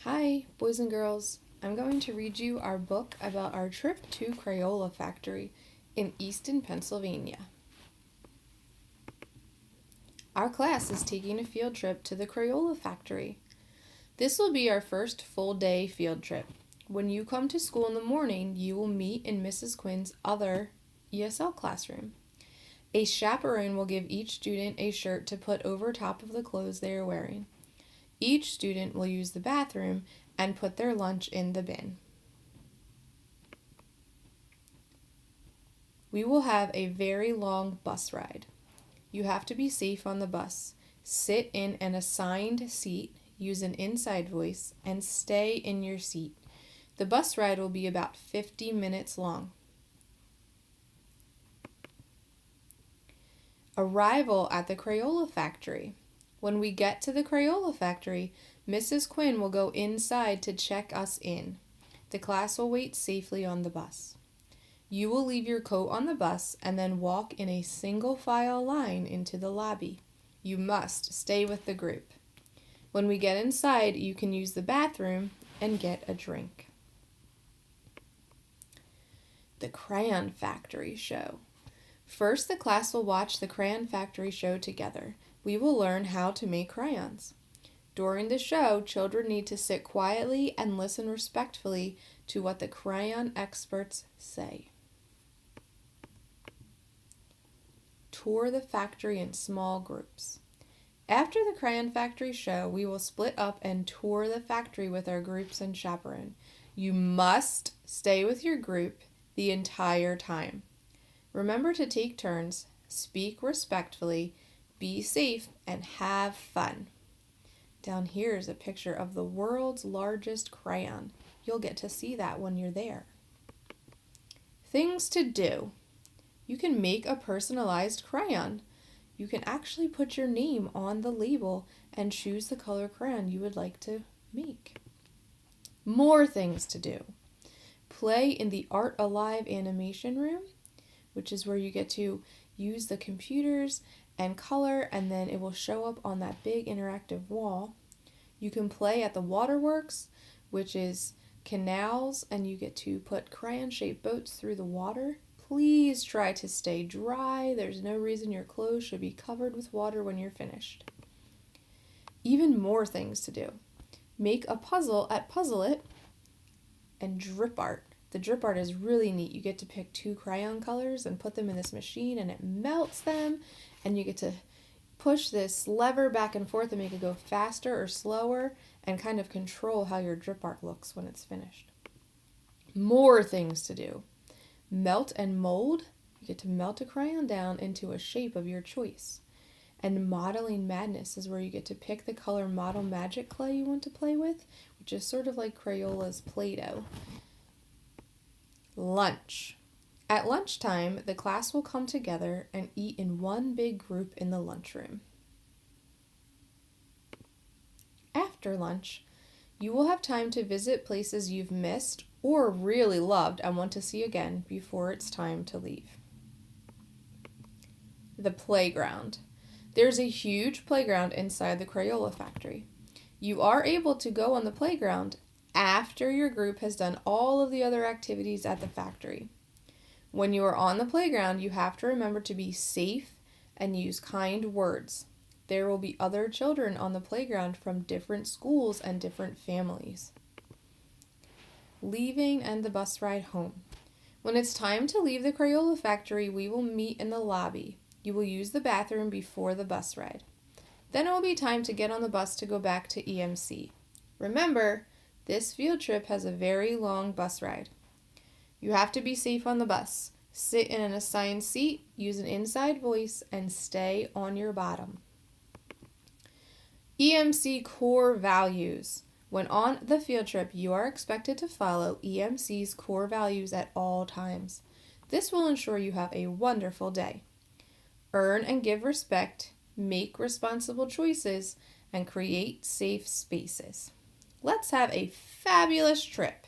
Hi, boys and girls. I'm going to read you our book about our trip to Crayola Factory in Easton, Pennsylvania. Our class is taking a field trip to the Crayola Factory. This will be our first full day field trip. When you come to school in the morning, you will meet in Mrs. Quinn's other ESL classroom. A chaperone will give each student a shirt to put over top of the clothes they are wearing. Each student will use the bathroom and put their lunch in the bin. We will have a very long bus ride. You have to be safe on the bus. Sit in an assigned seat, use an inside voice, and stay in your seat. The bus ride will be about 50 minutes long. Arrival at the Crayola Factory. When we get to the Crayola Factory, Mrs. Quinn will go inside to check us in. The class will wait safely on the bus. You will leave your coat on the bus and then walk in a single file line into the lobby. You must stay with the group. When we get inside, you can use the bathroom and get a drink. The Crayon Factory Show. First, the class will watch the Crayon Factory show together. We will learn how to make crayons. During the show, children need to sit quietly and listen respectfully to what the crayon experts say. Tour the factory in small groups. After the Crayon Factory show, we will split up and tour the factory with our groups and chaperone. You must stay with your group the entire time. Remember to take turns, speak respectfully, be safe, and have fun. Down here is a picture of the world's largest crayon. You'll get to see that when you're there. Things to do. You can make a personalized crayon. You can actually put your name on the label and choose the color crayon you would like to make. More things to do. Play in the Art Alive animation room, which is where you get to use the computers and color, and then it will show up on that big interactive wall. You can play at the waterworks, which is canals, and you get to put crayon-shaped boats through the water. Please try to stay dry. There's no reason your clothes should be covered with water when you're finished. Even more things to do. Make a puzzle at Puzzle It and drip art. The drip art is really neat. You get to pick 2 crayon colors and put them in this machine and it melts them, and you get to push this lever back and forth and make it go faster or slower and kind of control how your drip art looks when it's finished. More things to do. Melt and mold. You get to melt a crayon down into a shape of your choice. And modeling madness is where you get to pick the color Model Magic clay you want to play with, which is sort of like Crayola's Play-Doh. Lunch. At lunchtime, the class will come together and eat in one big group in the lunchroom. After lunch, you will have time to visit places you've missed or really loved and want to see again before it's time to leave. The playground. There's a huge playground inside the Crayola Factory. You are able to go on the playground after your group has done all of the other activities at the factory. When you are on the playground, you have to remember to be safe and use kind words. There will be other children on the playground from different schools and different families. Leaving and the bus ride home. When it's time to leave the Crayola Factory, we will meet in the lobby. You will use the bathroom before the bus ride. Then it will be time to get on the bus to go back to EMC. Remember, this field trip has a very long bus ride. You have to be safe on the bus. Sit in an assigned seat, use an inside voice, and stay on your bottom. EMC core values. When on the field trip, you are expected to follow EMC's core values at all times. This will ensure you have a wonderful day. Earn and give respect, make responsible choices, and create safe spaces. Let's have a fabulous trip.